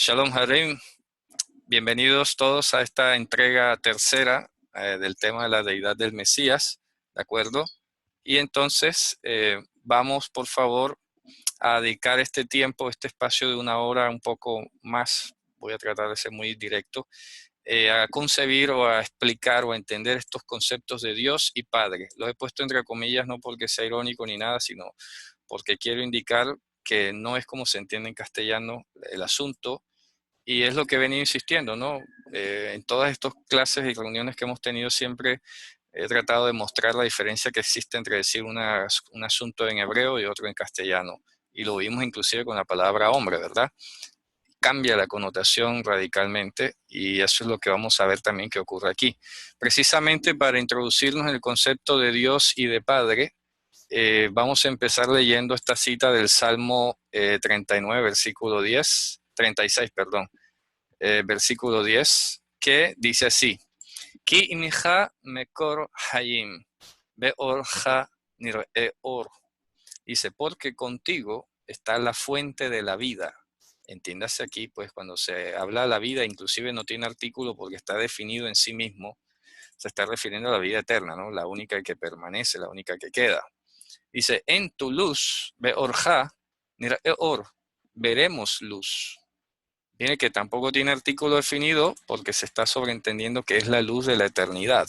Shalom Harim, bienvenidos todos a esta entrega tercera del tema de la deidad del Mesías, ¿de acuerdo? Y entonces vamos por favor a dedicar este tiempo, este espacio de una hora un poco más, voy a tratar de ser muy directo, a concebir o a explicar o a entender estos conceptos de Dios y Padre. Los he puesto entre comillas no porque sea irónico ni nada, sino porque quiero indicar que no es como se entiende en castellano el asunto. Y es lo que he venido insistiendo, ¿no? En todas estas clases y reuniones que hemos tenido siempre he tratado de mostrar la diferencia que existe entre decir un asunto en hebreo y otro en castellano. Y lo vimos inclusive con la palabra hombre, ¿verdad? Cambia la connotación radicalmente y eso es lo que vamos a ver también que ocurre aquí. Precisamente para introducirnos en el concepto de Dios y de Padre, vamos a empezar leyendo esta cita del Salmo 39, versículo 10, 36, perdón. Versículo 10, que dice así: Ki imcha mekor hayim, beorja nir'eor. Dice, porque contigo está la fuente de la vida. Entiéndase aquí, pues cuando se habla de la vida, inclusive no tiene artículo porque está definido en sí mismo, se está refiriendo a la vida eterna, ¿no? La única que permanece, la única que queda. Dice, en tu luz, beorja nir'eor, veremos luz. Viene que tampoco tiene artículo definido porque se está sobreentendiendo que es la luz de la eternidad.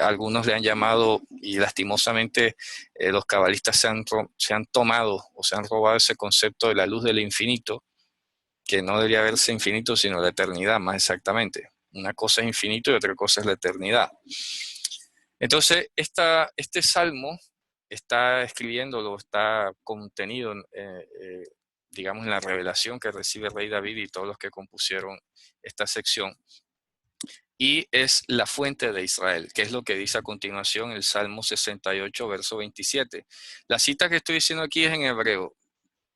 Algunos le han llamado, y lastimosamente los cabalistas se han tomado o se han robado ese concepto de la luz del infinito, que no debería verse infinito, sino la eternidad, más exactamente. Una cosa es infinito y otra cosa es la eternidad. Entonces, este salmo está escribiéndolo, está contenido digamos, en la revelación que recibe el rey David y todos los que compusieron esta sección. Y es la fuente de Israel, que es lo que dice a continuación el Salmo 68, verso 27. La cita que estoy diciendo aquí es en hebreo.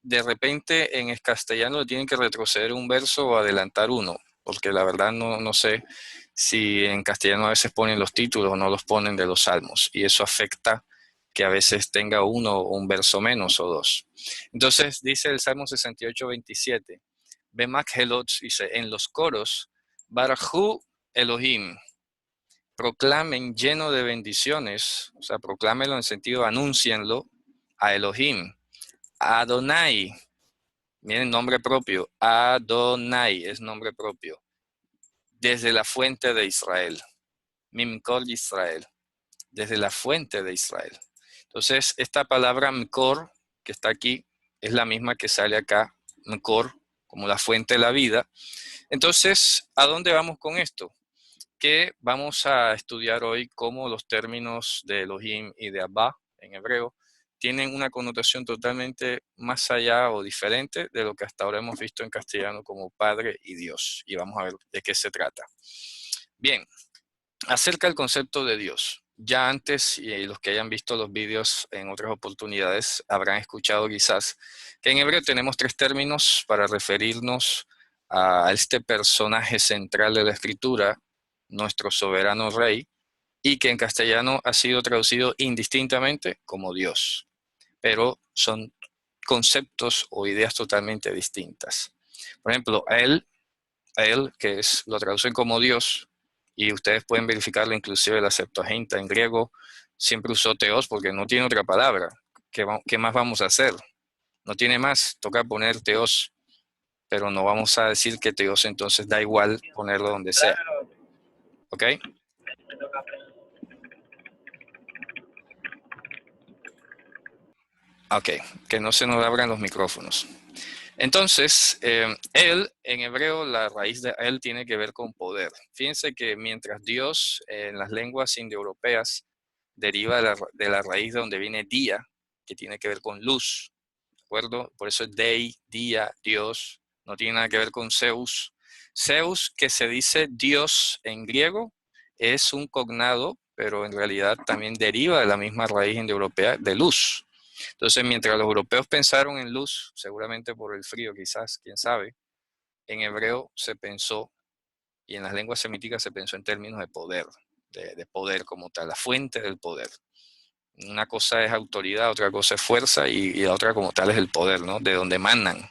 De repente en el castellano tienen que retroceder un verso o adelantar uno, porque la verdad no sé si en castellano a veces ponen los títulos o no los ponen de los salmos, y eso afecta que a veces tenga uno o un verso menos o dos. Entonces dice el Salmo 68, 27, Bemak Helot, dice, en los coros, Barajú Elohim, proclamen lleno de bendiciones, o sea, proclámenlo en sentido, anúncienlo a Elohim, a Adonai. Miren, nombre propio. Adonai es nombre propio. Desde la fuente de Israel. Mimkor Israel. Desde la fuente de Israel. Entonces, esta palabra Mkor, que está aquí, es la misma que sale acá, Mkor, como la fuente de la vida. Entonces, ¿a dónde vamos con esto? Que vamos a estudiar hoy cómo los términos de Elohim y de Abba, en hebreo, tienen una connotación totalmente más allá o diferente de lo que hasta ahora hemos visto en castellano como Padre y Dios. Y vamos a ver de qué se trata. Bien, acerca del concepto de Dios. Ya antes, y los que hayan visto los vídeos en otras oportunidades, habrán escuchado quizás que en hebreo tenemos tres términos para referirnos a este personaje central de la escritura, nuestro soberano rey, y que en castellano ha sido traducido indistintamente como Dios, pero son conceptos o ideas totalmente distintas. Por ejemplo, a él que lo traducen como Dios, y ustedes pueden verificarlo inclusive la Septuaginta en griego, siempre usó teos porque no tiene otra palabra. ¿Qué más vamos a hacer? No tiene más, toca poner teos, pero no vamos a decir que teos entonces da igual ponerlo donde sea. ¿Ok? Ok, que no se nos abran los micrófonos. Entonces, él, en hebreo, la raíz de él tiene que ver con poder. Fíjense que mientras Dios en las lenguas indoeuropeas deriva de la raíz de donde viene día, que tiene que ver con luz, ¿de acuerdo? Por eso es dei, día, Dios, no tiene nada que ver con Zeus. Zeus, que se dice Dios en griego, es un cognado, pero en realidad también deriva de la misma raíz indoeuropea de luz. Entonces, mientras los europeos pensaron en luz, seguramente por el frío quizás, quién sabe, en hebreo se pensó, y en las lenguas semíticas se pensó en términos de poder, de poder como tal, la fuente del poder. Una cosa es autoridad, otra cosa es fuerza, y la otra como tal es el poder, ¿no? De donde emanan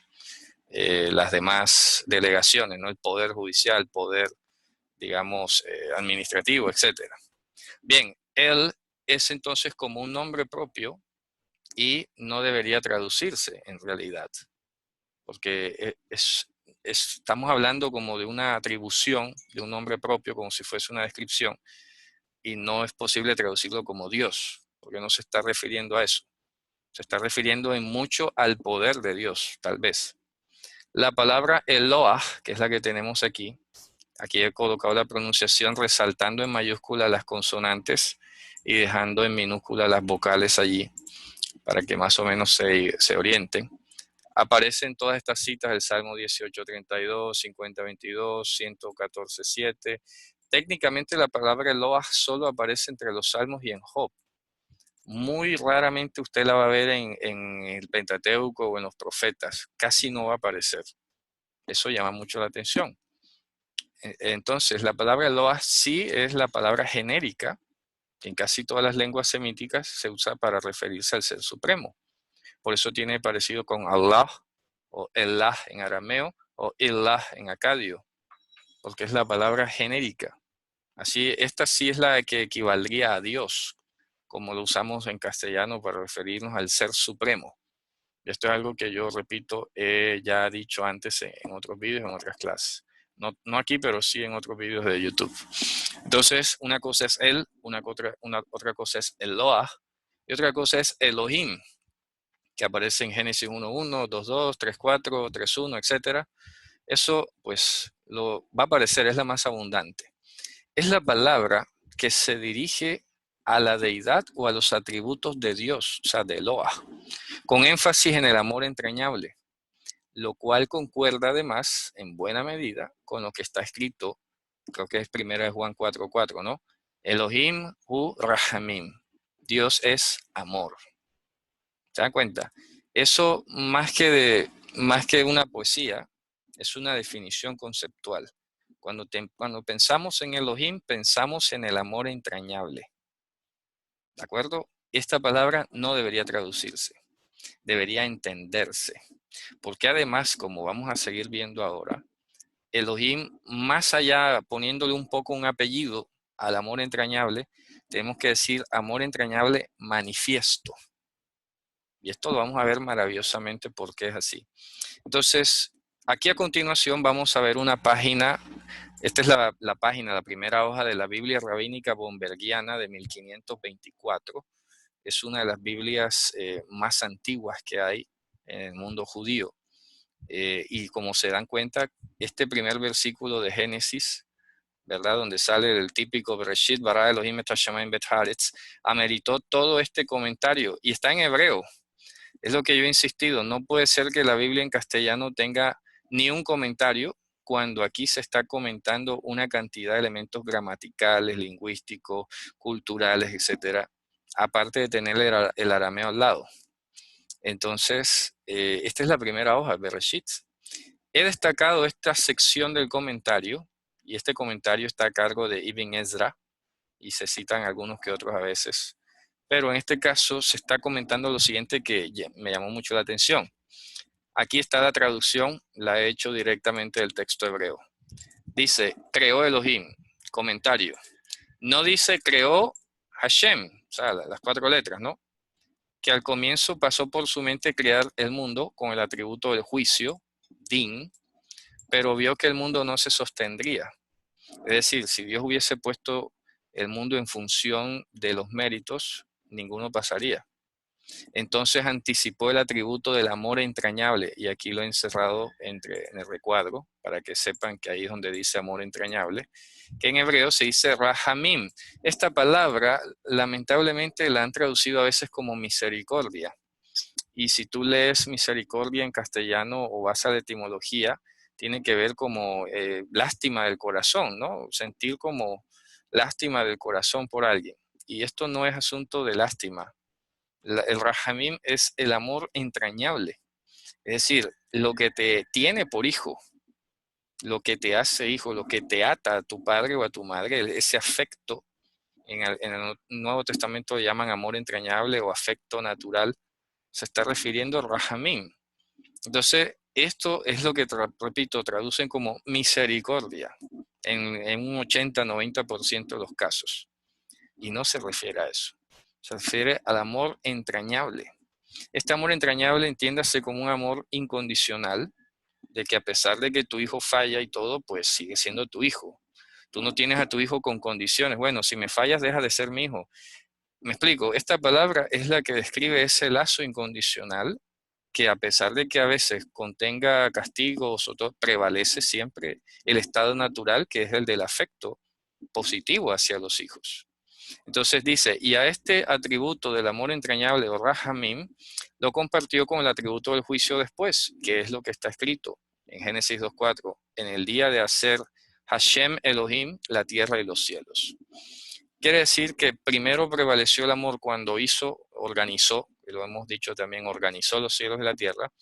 las demás delegaciones, ¿no? El poder judicial, poder, digamos, administrativo, etcétera. Bien, él es entonces como un nombre propio y no debería traducirse en realidad, porque estamos hablando como de una atribución de un nombre propio, como si fuese una descripción, y no es posible traducirlo como Dios, porque no se está refiriendo a eso. Se está refiriendo en mucho al poder de Dios, tal vez. La palabra Eloah, que es la que tenemos aquí he colocado la pronunciación resaltando en mayúscula las consonantes y dejando en minúscula las vocales allí, para que más o menos se orienten. Aparece en todas estas citas el Salmo 18:32, 50:22, 114:7. Técnicamente la palabra Eloah solo aparece entre los Salmos y en Job. Muy raramente usted la va a ver en el Pentateuco o en los profetas. Casi no va a aparecer. Eso llama mucho la atención. Entonces, la palabra Eloah sí es la palabra genérica que en casi todas las lenguas semíticas se usa para referirse al Ser Supremo. Por eso tiene parecido con Allah o Elah en arameo o Ilah en acadio, porque es la palabra genérica. Así, esta sí es la que equivaldría a Dios, como lo usamos en castellano para referirnos al Ser Supremo. Esto es algo que yo, repito, he ya dicho antes en otros vídeos, en otras clases. No aquí, pero sí en otros vídeos de YouTube. Entonces, una cosa es él, otra cosa es Eloah, y otra cosa es Elohim, que aparece en Génesis 1:1, 2:2, 3:4, 3:1, etc. Eso, pues, va a aparecer, es la más abundante. Es la palabra que se dirige a la deidad o a los atributos de Dios, o sea, de Eloah, con énfasis en el amor entrañable, lo cual concuerda además en buena medida con lo que está escrito, creo que es 1 Juan 4:4, ¿no? Elohim hu rahamim. Dios es amor. ¿Se dan cuenta? Eso más que una poesía, es una definición conceptual. Cuando pensamos en Elohim, pensamos en el amor entrañable. ¿De acuerdo? Esta palabra no debería traducirse, debería entenderse. Porque además, como vamos a seguir viendo ahora, Elohim, más allá poniéndole un poco un apellido al amor entrañable, tenemos que decir amor entrañable manifiesto. Y esto lo vamos a ver maravillosamente porque es así. Entonces, aquí a continuación vamos a ver una página. Esta es la página, la primera hoja de la Biblia Rabínica Bombergiana de 1524. Es una de las Biblias más antiguas que hay en el mundo judío. Y como se dan cuenta, este primer versículo de Génesis, ¿verdad? Donde sale el típico Bereshit bara Elohim et hashamayim bet haaretz, ameritó todo este comentario y está en hebreo. Es lo que yo he insistido, no puede ser que la Biblia en castellano tenga ni un comentario cuando aquí se está comentando una cantidad de elementos gramaticales, lingüísticos, culturales, etcétera, aparte de tener el arameo al lado. Entonces, esta es la primera hoja, Bereshit. He destacado esta sección del comentario, y este comentario está a cargo de Ibn Ezra, y se citan algunos que otros a veces. Pero en este caso se está comentando lo siguiente que me llamó mucho la atención. Aquí está la traducción, la he hecho directamente del texto hebreo. Dice, creó Elohim, comentario. No dice creó Hashem, o sea, las 4 letras, ¿no? Que al comienzo pasó por su mente crear el mundo con el atributo del juicio, din, pero vio que el mundo no se sostendría. Es decir, si Dios hubiese puesto el mundo en función de los méritos, ninguno pasaría. Entonces anticipó el atributo del amor entrañable, y aquí lo he encerrado en el recuadro, para que sepan que ahí es donde dice amor entrañable, que en hebreo se dice rahamim. Esta palabra, lamentablemente, la han traducido a veces como misericordia. Y si tú lees misericordia en castellano o vas a la etimología, tiene que ver como lástima del corazón, ¿no? Sentir como lástima del corazón por alguien. Y esto no es asunto de lástima. El rahamim es el amor entrañable. Es decir, lo que te tiene por hijo, lo que te hace hijo, lo que te ata a tu padre o a tu madre, ese afecto. En el Nuevo Testamento lo llaman amor entrañable o afecto natural. Se está refiriendo a rahamim. Entonces, esto es lo que, repito, traducen como misericordia en un 80-90% de los casos. Y no se refiere a eso. Se refiere al amor entrañable. Este amor entrañable entiéndase como un amor incondicional, de que a pesar de que tu hijo falla y todo, pues sigue siendo tu hijo. Tú no tienes a tu hijo con condiciones. Bueno, si me fallas, deja de ser mi hijo. Me explico, esta palabra es la que describe ese lazo incondicional que a pesar de que a veces contenga castigos o todo, prevalece siempre el estado natural que es el del afecto positivo hacia los hijos. Entonces dice, y a este atributo del amor entrañable o Rahamim lo compartió con el atributo del juicio después, que es lo que está escrito en Génesis 2.4, en el día de hacer Hashem Elohim la tierra y los cielos. Quiere decir que primero prevaleció el amor cuando organizó, y lo hemos dicho también, organizó los cielos y la tierra,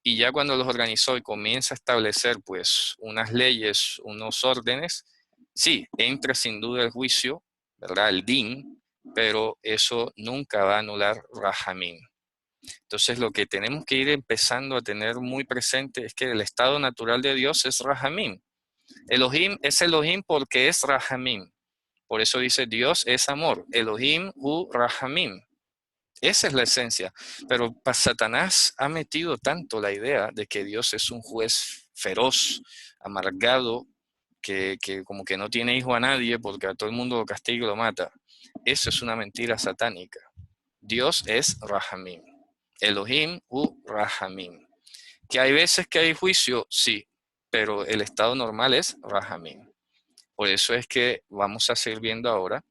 y ya cuando los organizó y comienza a establecer pues unas leyes, unos órdenes, sí, entra sin duda el juicio, ¿verdad? El din, pero eso nunca va a anular Rahamim. Entonces lo que tenemos que ir empezando a tener muy presente es que el estado natural de Dios es Rahamim. Elohim es Elohim porque es Rahamim. Por eso dice Dios es amor. Elohim hu Rahamim. Esa es la esencia. Pero Satanás ha metido tanto la idea de que Dios es un juez feroz, amargado, que como que no tiene hijo a nadie porque a todo el mundo lo castiga y lo mata. Eso es una mentira satánica. Dios es Rahamim. Elohim hu Rahamim. Que hay veces que hay juicio, sí, pero el estado normal es Rahamim. Por eso es que vamos a seguir viendo ahora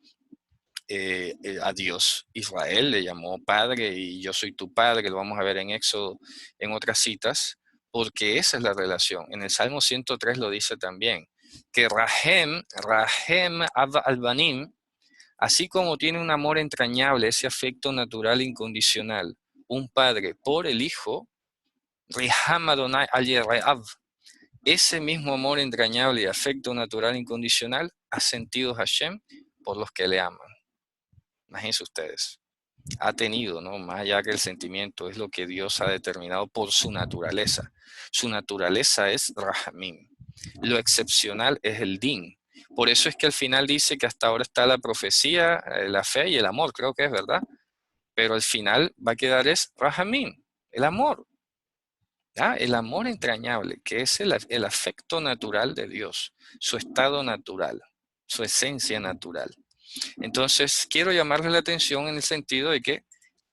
a Dios. Israel le llamó padre y yo soy tu padre, lo vamos a ver en Éxodo, en otras citas, porque esa es la relación. En el Salmo 103 lo dice también, que Rahem Albanim, así como tiene un amor entrañable, ese afecto natural incondicional, un padre por el hijo, Riham Adonai al Yereav, ese mismo amor entrañable y afecto natural incondicional ha sentido Hashem por los que le aman. Imagínense ustedes. Ha tenido, ¿no? Más allá que el sentimiento, es lo que Dios ha determinado por su naturaleza. Su naturaleza es Rahamim. Lo excepcional es el Din. Por eso es que al final dice que hasta ahora está la profecía, la fe y el amor, creo que es verdad. Pero al final va a quedar es Rahamim, el amor. El amor entrañable, que es el afecto natural de Dios, su estado natural, su esencia natural. Entonces, quiero llamarles la atención en el sentido de que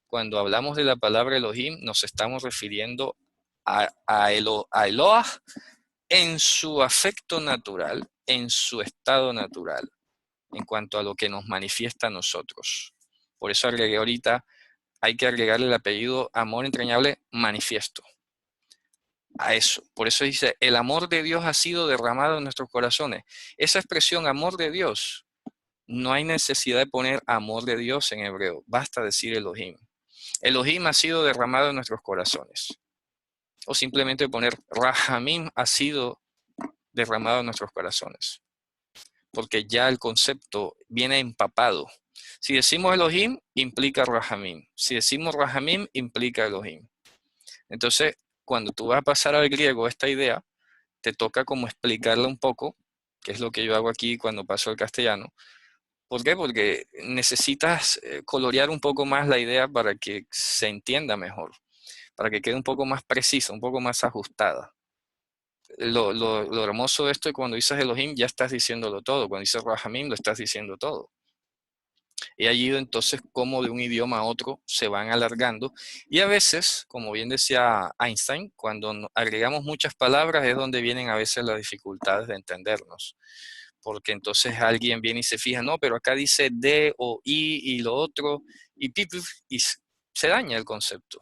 cuando hablamos de la palabra Elohim, nos estamos refiriendo a Eloah en su afecto natural, en su estado natural, en cuanto a lo que nos manifiesta a nosotros. Por eso agregué ahorita, hay que agregarle el apellido amor entrañable manifiesto. A eso. Por eso dice, el amor de Dios ha sido derramado en nuestros corazones. Esa expresión, amor de Dios, no hay necesidad de poner amor de Dios en hebreo. Basta decir Elohim. Elohim ha sido derramado en nuestros corazones. O simplemente poner Rahamim ha sido derramado en nuestros corazones. Porque ya el concepto viene empapado. Si decimos Elohim, implica Rahamim. Si decimos Rahamim, implica Elohim. Entonces, cuando tú vas a pasar al griego esta idea, te toca como explicarla un poco, que es lo que yo hago aquí cuando paso al castellano. ¿Por qué? Porque necesitas colorear un poco más la idea para que se entienda mejor, para que quede un poco más precisa, un poco más ajustada. Lo hermoso de esto es cuando dices Elohim ya estás diciéndolo todo, cuando dices Rahamim lo estás diciendo todo. Y allí entonces cómo de un idioma a otro se van alargando. Y a veces, como bien decía Einstein, cuando agregamos muchas palabras es donde vienen a veces las dificultades de entendernos. Porque entonces alguien viene y se fija, no, pero acá dice de o y lo otro, y se daña el concepto.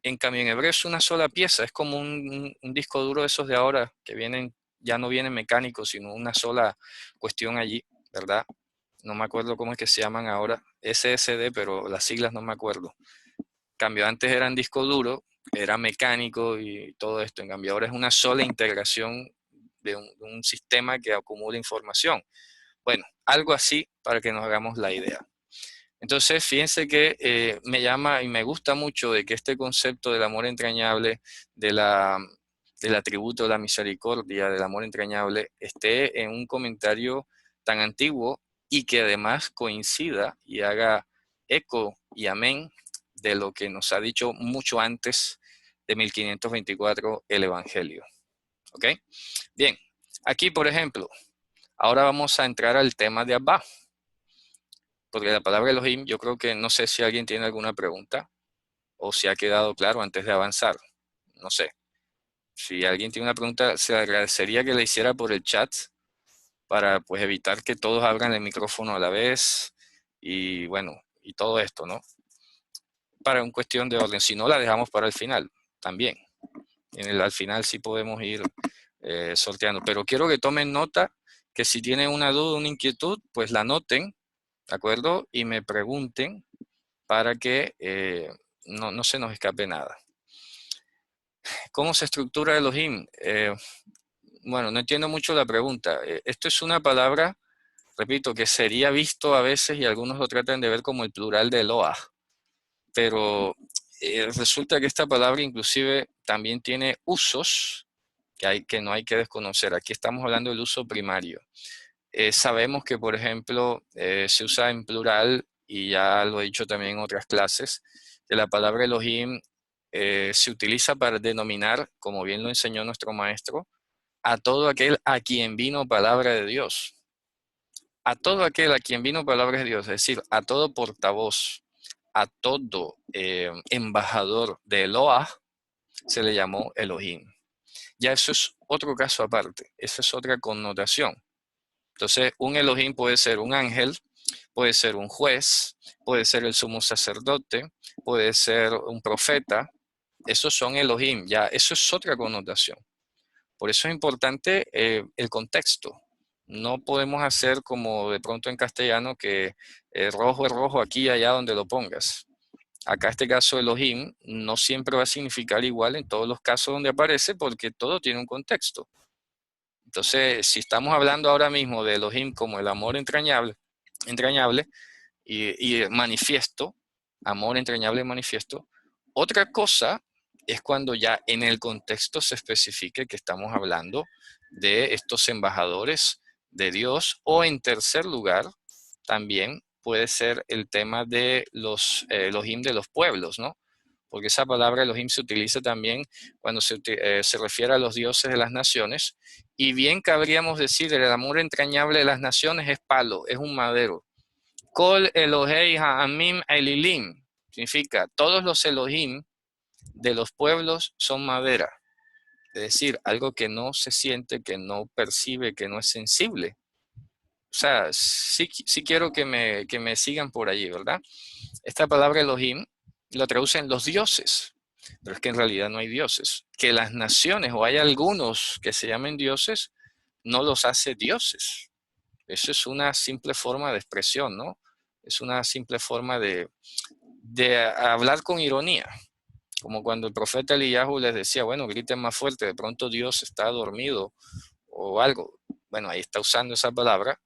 En cambio, en hebreo es una sola pieza, es como un disco duro de esos de ahora, que vienen, ya no vienen mecánicos, sino una sola cuestión allí, ¿verdad? No me acuerdo cómo es que se llaman ahora, SSD, pero las siglas no me acuerdo. En cambio, antes eran disco duro, era mecánico y todo esto. En cambio, ahora es una sola integración de un sistema que acumula información. Bueno, algo así para que nos hagamos la idea. Entonces, fíjense que me llama y me gusta mucho de que este concepto del amor entrañable, de la, del atributo de la misericordia, del amor entrañable, esté en un comentario tan antiguo y que además coincida y haga eco y amén de lo que nos ha dicho mucho antes de 1524 el Evangelio. ¿Ok? Bien, aquí por ejemplo, ahora vamos a entrar al tema de Abba. Porque la palabra Elohim, yo creo que no sé si alguien tiene alguna pregunta o si ha quedado claro antes de avanzar. No sé. Si alguien tiene una pregunta, se agradecería que la hiciera por el chat para pues evitar que todos abran el micrófono a la vez y bueno, y todo esto, ¿no? Para una cuestión de orden. Si no, la dejamos para el final también. Al final sí podemos ir sorteando. Pero quiero que tomen nota que si tienen una duda, una inquietud, pues la noten, ¿de acuerdo? Y me pregunten para que no se nos escape nada. ¿Cómo se estructura Elohim? Bueno, no entiendo mucho la pregunta. Esto es una palabra, repito, que sería visto a veces y algunos lo tratan de ver como el plural de Eloah, pero resulta que esta palabra inclusive también tiene usos que no hay que desconocer. Aquí estamos hablando del uso primario. Sabemos que, por ejemplo, se usa en plural, y ya lo he dicho también en otras clases, que la palabra Elohim se utiliza para denominar, como bien lo enseñó nuestro maestro, a todo aquel a quien vino palabra de Dios. A todo aquel a quien vino palabra de Dios, es decir, a todo portavoz, a todo embajador de Eloah, se le llamó Elohim. Ya eso es otro caso aparte, esa es otra connotación. Entonces, un Elohim puede ser un ángel, puede ser un juez, puede ser el sumo sacerdote, puede ser un profeta. Esos son Elohim, ya eso es otra connotación. Por eso es importante el contexto. No podemos hacer como de pronto en castellano que rojo es rojo aquí y allá donde lo pongas. Acá este caso Elohim no siempre va a significar igual en todos los casos donde aparece porque todo tiene un contexto. Entonces, si estamos hablando ahora mismo de Elohim como el amor entrañable y manifiesto, amor entrañable y manifiesto, otra cosa es cuando ya en el contexto se especifique que estamos hablando de estos embajadores de Dios, o en tercer lugar, también puede ser el tema de los Elohim de los pueblos, ¿no? Porque esa palabra Elohim se utiliza también cuando se refiere a los dioses de las naciones, y bien cabríamos decir el amor entrañable de las naciones es palo, es un madero. Kol Elohei Ha'amim Elilim significa todos los Elohim de los pueblos son madera, es decir, algo que no se siente, que no percibe, que no es sensible. O sea, sí quiero que me sigan por allí, ¿verdad? Esta palabra Elohim lo traducen los dioses, pero es que en realidad no hay dioses. Que las naciones, o hay algunos que se llamen dioses, no los hace dioses. Eso es una simple forma de expresión, ¿no? Es una simple forma de hablar con ironía. Como cuando el profeta Eliyahu les decía, bueno, griten más fuerte, de pronto Dios está dormido o algo. Bueno, ahí está usando esa palabra,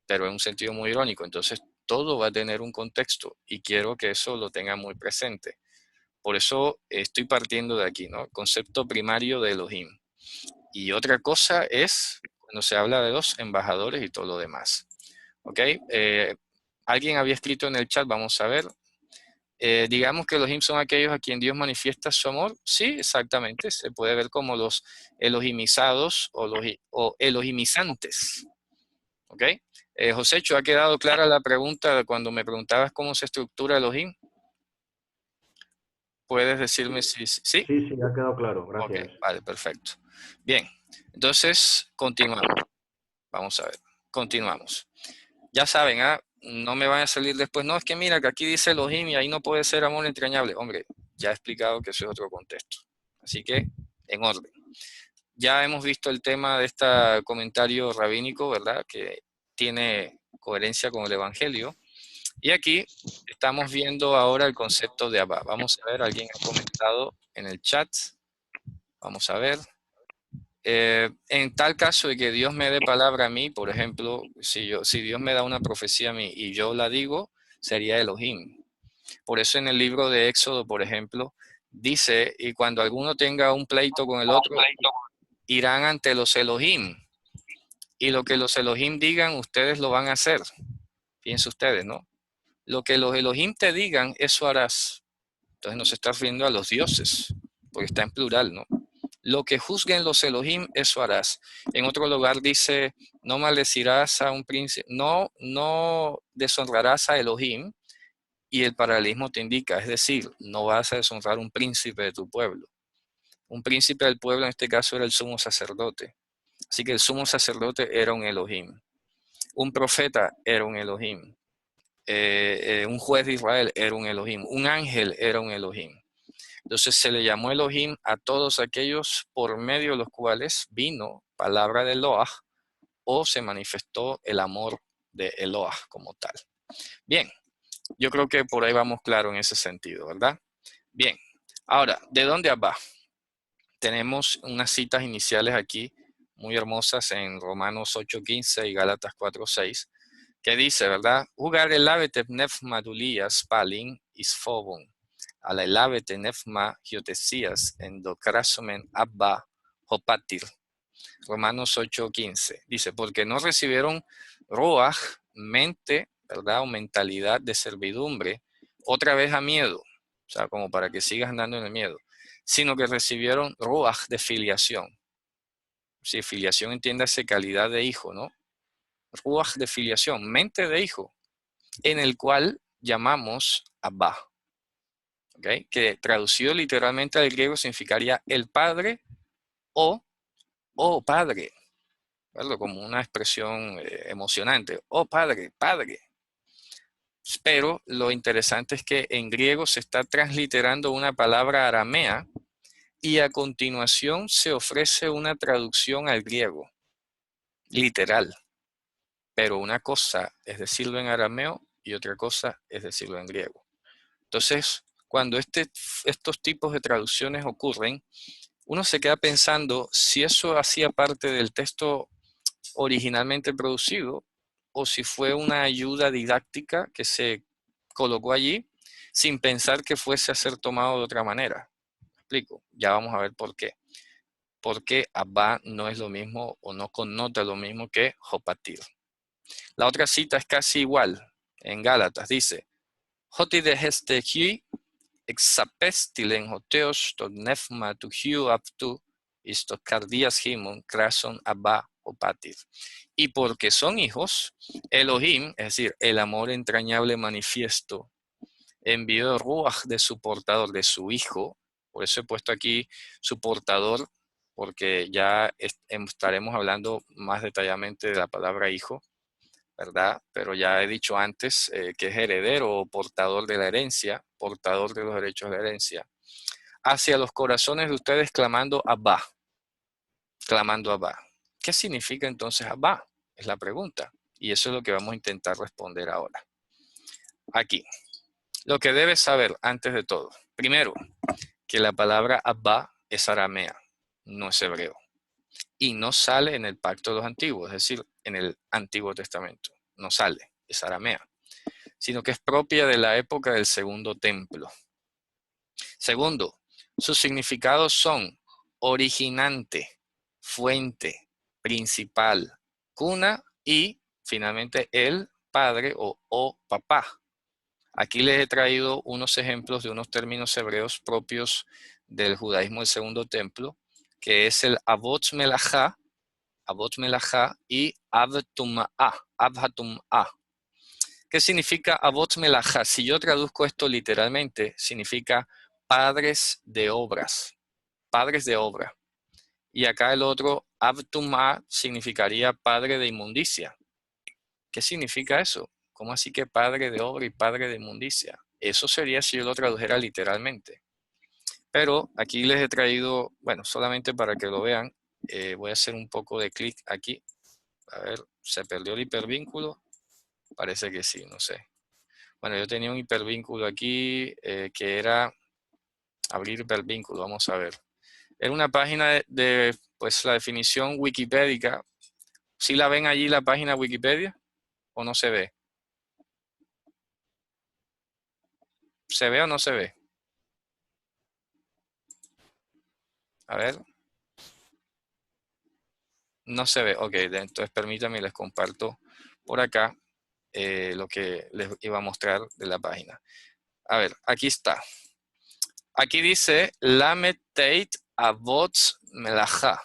pero en un sentido muy irónico. Entonces, todo va a tener un contexto y quiero que eso lo tenga muy presente. Por eso estoy partiendo de aquí, ¿no? El concepto primario de Elohim. Y otra cosa es cuando se habla de los embajadores y todo lo demás. ¿Ok? Alguien había escrito en el chat, vamos a ver. Digamos que Elohim son aquellos a quien Dios manifiesta su amor. Sí, exactamente. Se puede ver como los elohimizados o elohimizantes. ¿Ok? Josécho, ¿ha quedado clara la pregunta cuando me preguntabas cómo se estructura Elohim? ¿Puedes decirme Sí, si sí? sí, ha quedado claro, Ok, gracias. vale, perfecto. Bien, entonces continuamos. Vamos a ver, continuamos. Ya saben, no me van a salir después. No, es que mira, que aquí dice Elohim y ahí no puede ser amor entrañable. Hombre, ya he explicado que eso es otro contexto. Así que, en orden. Ya hemos visto el tema de este comentario rabínico, ¿verdad? Que tiene coherencia con el Evangelio. Y aquí estamos viendo ahora el concepto de Abba. Vamos a ver, alguien ha comentado en el chat. Vamos a ver. En tal caso de que Dios me dé palabra a mí, por ejemplo, si Dios me da una profecía a mí y yo la digo, sería Elohim. Por eso en el libro de Éxodo, por ejemplo, dice, y cuando alguno tenga un pleito con el otro, irán ante los Elohim. Y lo que los Elohim digan, ustedes lo van a hacer. Fíjense ustedes, ¿no? Lo que los Elohim te digan, eso harás. Entonces no se está refiriendo a los dioses, porque está en plural, ¿no? Lo que juzguen los Elohim, eso harás. En otro lugar dice, no maldecirás a un príncipe, no deshonrarás a Elohim, y el paralelismo te indica, es decir, no vas a deshonrar a un príncipe de tu pueblo. Un príncipe del pueblo en este caso era el sumo sacerdote. Así que el sumo sacerdote era un Elohim. Un profeta era un Elohim. Un juez de Israel era un Elohim. Un ángel era un Elohim. Entonces se le llamó Elohim a todos aquellos por medio de los cuales vino palabra de Eloah o se manifestó el amor de Eloah como tal. Bien, yo creo que por ahí vamos claro en ese sentido, ¿verdad? Bien, ahora, ¿de dónde Abba? Tenemos unas citas iniciales aquí muy hermosas en Romanos 8:15 y Gálatas 4:6, que dice, ¿verdad? Jugar el ávete nefma dulías palin isfobon, a la elavete nefma giotesías endocrasomen abba hopatir. Romanos 8:15 dice, porque no recibieron roaj, mente, ¿verdad? O mentalidad de servidumbre, otra vez a miedo, o sea, como para que sigas andando en el miedo, sino que recibieron roaj de filiación. Si filiación entiéndase calidad de hijo, ¿no? Ruach de filiación, mente de hijo, en el cual llamamos Abba, ¿okay? Que traducido literalmente al griego significaría el padre o padre, ¿verdad? Como una expresión emocionante, padre, padre. Pero lo interesante es que en griego se está transliterando una palabra aramea y a continuación se ofrece una traducción al griego, literal. Pero una cosa es decirlo en arameo y otra cosa es decirlo en griego. Entonces, cuando estos tipos de traducciones ocurren, uno se queda pensando si eso hacía parte del texto originalmente producido o si fue una ayuda didáctica que se colocó allí sin pensar que fuese a ser tomado de otra manera. ¿Me explico? Ya vamos a ver por qué. Porque Abba no es lo mismo o no connota lo mismo que Jopatir. La otra cita es casi igual. En Gálatas dice, Hoti de heste hi exapestilen hoteos to nefma tu hiu aptu istocardias himon crason abba opatir. Y porque son hijos, Elohim, es decir, el amor entrañable manifiesto, envió ruach de su portador, de su hijo. Por eso he puesto aquí su portador, porque ya estaremos hablando más detalladamente de la palabra hijo, ¿verdad? Pero ya he dicho antes que es heredero o portador de la herencia, portador de los derechos de herencia, hacia los corazones de ustedes clamando Abba, clamando Abba. ¿Qué significa entonces Abba? Es la pregunta. Y eso es lo que vamos a intentar responder ahora. Aquí. Lo que debes saber antes de todo. Primero, que la palabra Abba es aramea, no es hebreo. Y no sale en el pacto de los antiguos, es decir, en el Antiguo Testamento. No sale, es aramea, sino que es propia de la época del Segundo Templo. Segundo, sus significados son originante, fuente, principal, cuna y finalmente el padre o papá. Aquí les he traído unos ejemplos de unos términos hebreos propios del judaísmo del Segundo Templo, que es el Avot Melachá y Avhatum'ah. ¿Qué significa Avot Melachá? Si yo traduzco esto literalmente, significa padres de obras, padres de obra. Y acá el otro, Avtum'ah, significaría padre de inmundicia. ¿Qué significa eso? ¿Cómo así que padre de obra y padre de inmundicia? Eso sería si yo lo tradujera literalmente. Pero aquí les he traído, bueno, solamente para que lo vean, voy a hacer un poco de clic aquí. A ver, ¿se perdió el hipervínculo? Parece que sí, no sé. Bueno, yo tenía un hipervínculo aquí que era abrir hipervínculo, vamos a ver. Era una página pues la definición wikipédica. ¿Sí la ven allí la página Wikipedia o no se ve? ¿Se ve o no se ve? A ver, no se ve. Ok, entonces permítanme, les comparto por acá lo que les iba a mostrar de la página. A ver, aquí está. Aquí dice, Lamed Teit Avot Melachá.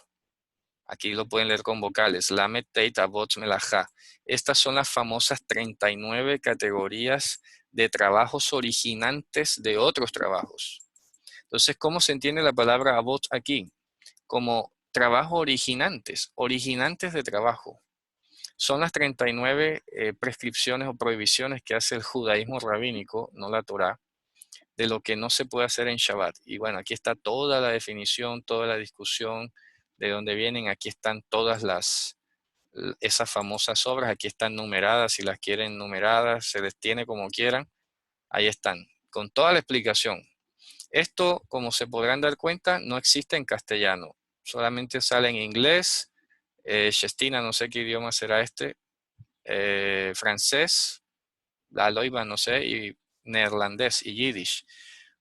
Aquí lo pueden leer con vocales. Lamed Teit Avot Melachá. Estas son las famosas 39 categorías de trabajos originantes de otros trabajos. Entonces, ¿cómo se entiende la palabra Avot aquí? Como trabajo originantes, originantes de trabajo. Son las 39 prescripciones o prohibiciones que hace el judaísmo rabínico, no la Torá, de lo que no se puede hacer en Shabbat. Y bueno, aquí está toda la definición, toda la discusión de dónde vienen. Aquí están todas esas famosas obras, aquí están numeradas, si las quieren numeradas, se les tiene como quieran. Ahí están, con toda la explicación. Esto, como se podrán dar cuenta, no existe en castellano. Solamente sale en inglés, Chestina, no sé qué idioma será este, francés, la loiva, no sé, y neerlandés y yiddish.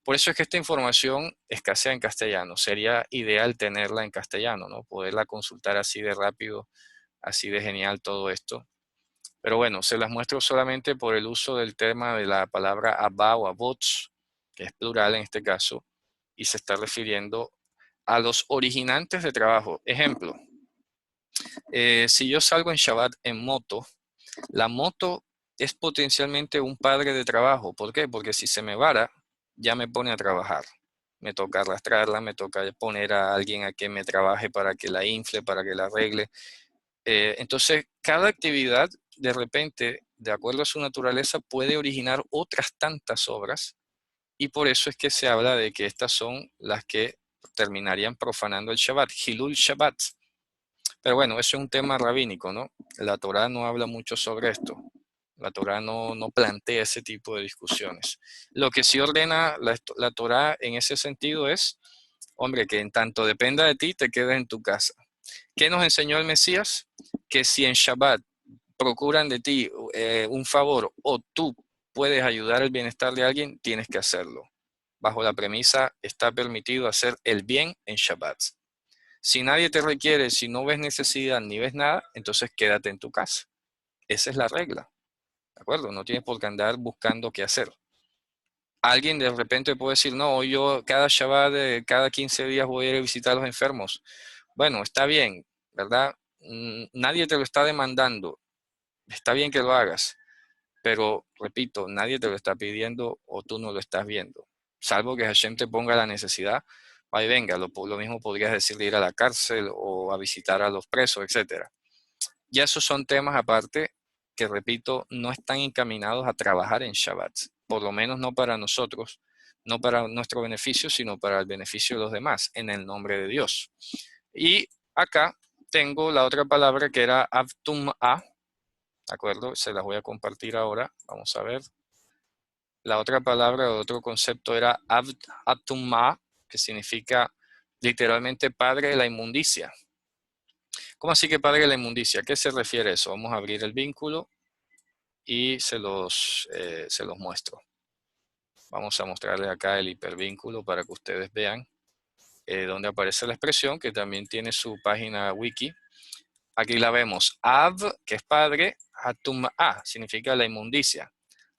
Por eso es que esta información escasea en castellano. Sería ideal tenerla en castellano, ¿no? Poderla consultar así de rápido, así de genial todo esto. Pero bueno, se las muestro solamente por el uso del tema de la palabra abba o abots, que es plural en este caso, y se está refiriendo a los originantes de trabajo. Ejemplo, si yo salgo en Shabbat en moto, la moto es potencialmente un padre de trabajo. ¿Por qué? Porque si se me vara, ya me pone a trabajar. Me toca arrastrarla, me toca poner a alguien a que me trabaje para que la infle, para que la arregle. Entonces, cada actividad, de repente, de acuerdo a su naturaleza, puede originar otras tantas obras. Y por eso es que se habla de que estas son las que terminarían profanando el Shabbat, Hilul Shabbat. Pero bueno, eso es un tema rabínico, ¿no? La Torá no habla mucho sobre esto. La Torá no plantea ese tipo de discusiones. Lo que sí ordena la Torá en ese sentido es, hombre, que en tanto dependa de ti, te quedes en tu casa. ¿Qué nos enseñó el Mesías? Que si en Shabbat procuran de ti un favor o tú puedes ayudar el bienestar de alguien, tienes que hacerlo. Bajo la premisa, está permitido hacer el bien en Shabbat. Si nadie te requiere, si no ves necesidad ni ves nada, entonces quédate en tu casa. Esa es la regla, ¿de acuerdo? No tienes por qué andar buscando qué hacer. Alguien de repente puede decir, no, yo cada Shabbat, cada 15 días voy a ir a visitar a los enfermos. Bueno, está bien, ¿verdad? Nadie te lo está demandando. Está bien que lo hagas, pero repito, nadie te lo está pidiendo o tú no lo estás viendo. Salvo que Hashem te ponga la necesidad, ahí venga, lo mismo podrías decir de ir a la cárcel o a visitar a los presos, etcétera. Ya esos son temas aparte que, repito, no están encaminados a trabajar en Shabbat, por lo menos no para nosotros, no para nuestro beneficio, sino para el beneficio de los demás, en el nombre de Dios. Y acá tengo la otra palabra que era Avtum'a, ¿de acuerdo? Se las voy a compartir ahora, vamos a ver. La otra palabra, el otro concepto era Avtum'a, que significa literalmente padre de la inmundicia. ¿Cómo así que padre de la inmundicia? ¿A qué se refiere eso? Vamos a abrir el vínculo y se los muestro. Vamos a mostrarles acá el hipervínculo para que ustedes vean donde aparece la expresión, que también tiene su página wiki. Aquí la vemos. Av, que es padre, Hatum'a, significa la inmundicia.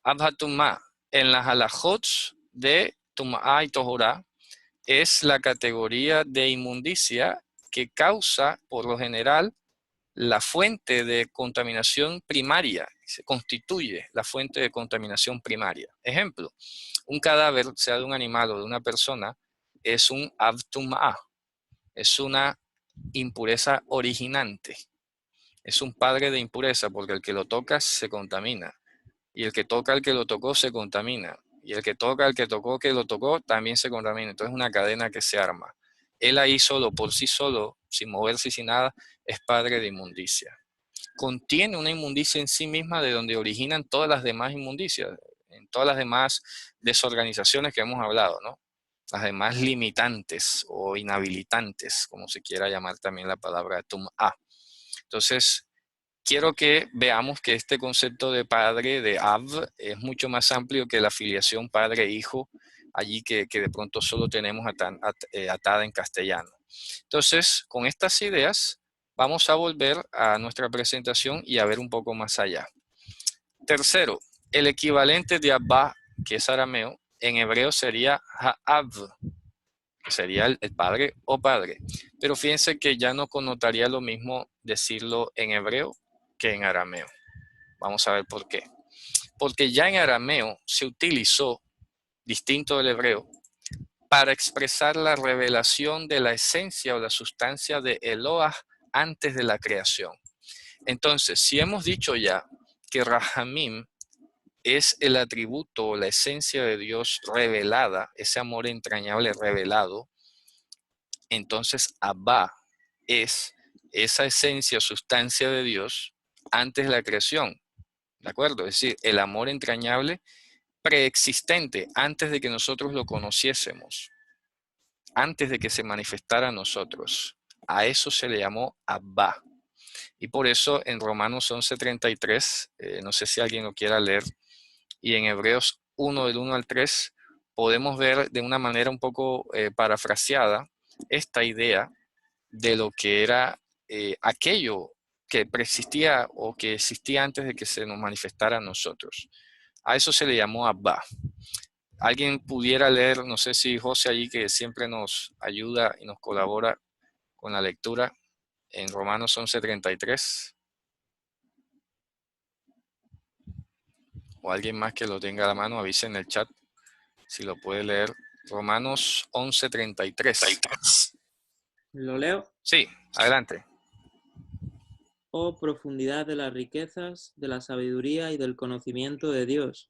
Av Hatum'a, en las halajot de Tum'a y Tohorá, es la categoría de inmundicia que causa, por lo general, la fuente de contaminación primaria, se constituye la fuente de contaminación primaria. Ejemplo, un cadáver, sea de un animal o de una persona, es un avtum'a, es una impureza originante, es un padre de impureza porque el que lo toca se contamina y el que toca al que lo tocó se contamina y el que toca al que tocó que lo tocó también se contamina. Entonces es una cadena que se arma. Él ahí solo, por sí solo, sin moverse y sin nada, es padre de inmundicia. Contiene una inmundicia en sí misma de donde originan todas las demás inmundicias, en todas las demás desorganizaciones que hemos hablado, ¿no? Las demás limitantes o inhabilitantes, como se quiera llamar también la palabra tum'a. Entonces, quiero que veamos que este concepto de padre, de Av, es mucho más amplio que la filiación padre-hijo, allí que de pronto solo tenemos atada en castellano. Entonces, con estas ideas, vamos a volver a nuestra presentación y a ver un poco más allá. Tercero, el equivalente de Abba, que es arameo, en hebreo sería Ha'av, que sería el padre o padre. Pero fíjense que ya no connotaría lo mismo decirlo en hebreo que en arameo. Vamos a ver por qué. Porque ya en arameo se utilizó, distinto del hebreo, para expresar la revelación de la esencia o la sustancia de Eloah antes de la creación. Entonces, si hemos dicho ya que Rahamim es el atributo o la esencia de Dios revelada, ese amor entrañable revelado, entonces Abba es esa esencia o sustancia de Dios antes de la creación. ¿De acuerdo? Es decir, el amor entrañable preexistente, antes de que nosotros lo conociésemos, antes de que se manifestara a nosotros. A eso se le llamó Abba. Y por eso en Romanos 11:33, no sé si alguien lo quiera leer, y en Hebreos 1 del 1 al 3, podemos ver de una manera un poco parafraseada esta idea de lo que era aquello que preexistía o que existía antes de que se nos manifestara a nosotros. A eso se le llamó Abba. Alguien pudiera leer, no sé si José allí, que siempre nos ayuda y nos colabora con la lectura, en Romanos 11:33, o alguien más que lo tenga a la mano, avise en el chat si lo puede leer. Romanos 11:33. ¿Lo leo? Sí, adelante. Oh profundidad de las riquezas, de la sabiduría y del conocimiento de Dios.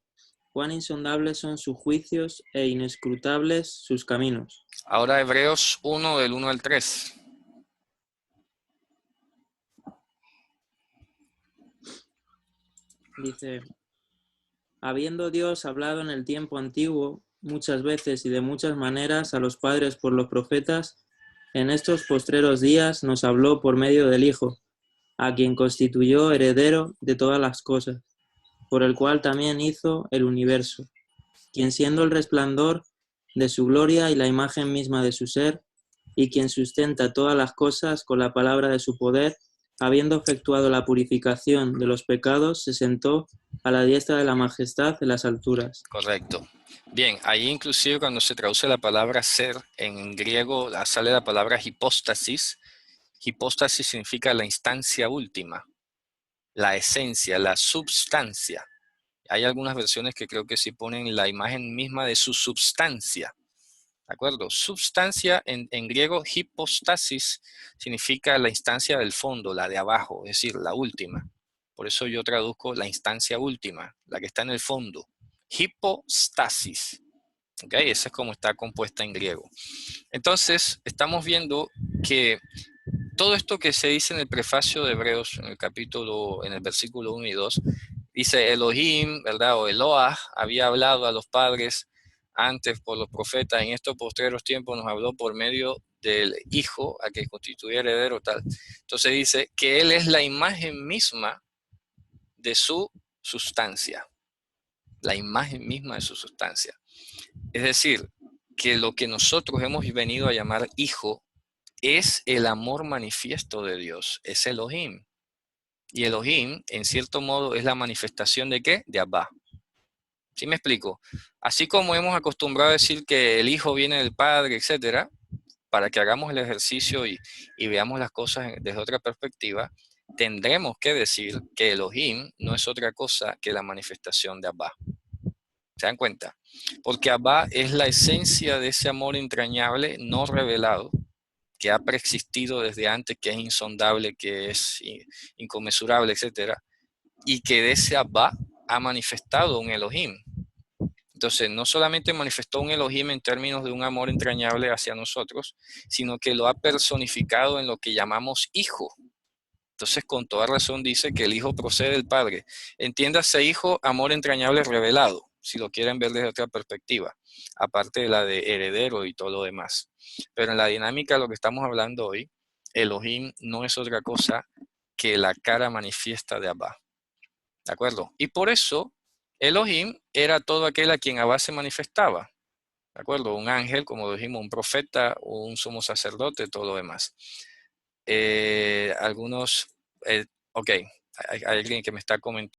Cuán insondables son sus juicios e inescrutables sus caminos. Ahora Hebreos 1 del 1 al 3. Dice, habiendo Dios hablado en el tiempo antiguo, muchas veces y de muchas maneras a los padres por los profetas, en estos postreros días nos habló por medio del Hijo, a quien constituyó heredero de todas las cosas, por el cual también hizo el universo, quien siendo el resplandor de su gloria y la imagen misma de su ser, y quien sustenta todas las cosas con la palabra de su poder, habiendo efectuado la purificación de los pecados, se sentó a la diestra de la majestad de las alturas. Correcto. Bien, ahí inclusive cuando se traduce la palabra ser, en griego sale la palabra hipóstasis. Hipóstasis significa la instancia última, la esencia, la substancia. Hay algunas versiones que creo que sí ponen la imagen misma de su substancia. ¿De acuerdo? Substancia en griego, hipostasis, significa la instancia del fondo, la de abajo, es decir, la última. Por eso yo traduzco la instancia última, la que está en el fondo. Hipostasis. ¿Ok? Esa es como está compuesta en griego. Entonces, estamos viendo que todo esto que se dice en el prefacio de Hebreos, en el versículo 1 y 2, dice Elohim, ¿verdad? O Eloah había hablado a los padres antes por los profetas, en estos postreros tiempos nos habló por medio del Hijo, a que constituye heredero tal. Entonces dice que Él es la imagen misma de su sustancia, la imagen misma de su sustancia. Es decir, que lo que nosotros hemos venido a llamar Hijo es el amor manifiesto de Dios, es Elohim. Y Elohim, en cierto modo, es la manifestación de ¿qué? De Abba. ¿Sí me explico? Así como hemos acostumbrado a decir que el Hijo viene del Padre, etcétera, para que hagamos el ejercicio y veamos las cosas desde otra perspectiva, tendremos que decir que Elohim no es otra cosa que la manifestación de Abba. ¿Se dan cuenta? Porque Abba es la esencia de ese amor entrañable, no revelado, que ha preexistido desde antes, que es insondable, que es inconmensurable, etcétera, y que de ese Abba ha manifestado un Elohim. Entonces, no solamente manifestó un Elohim en términos de un amor entrañable hacia nosotros, sino que lo ha personificado en lo que llamamos hijo. Entonces, con toda razón dice que el hijo procede del Padre. Entiéndase hijo, amor entrañable revelado, si lo quieren ver desde otra perspectiva, aparte de la de heredero y todo lo demás. Pero en la dinámica de lo que estamos hablando hoy, Elohim no es otra cosa que la cara manifiesta de Abba. ¿De acuerdo? Y por eso Elohim era todo aquel a quien Abba se manifestaba. ¿De acuerdo? Un ángel, como dijimos, un profeta, un sumo sacerdote, todo lo demás. Ok, hay alguien que me está comentando.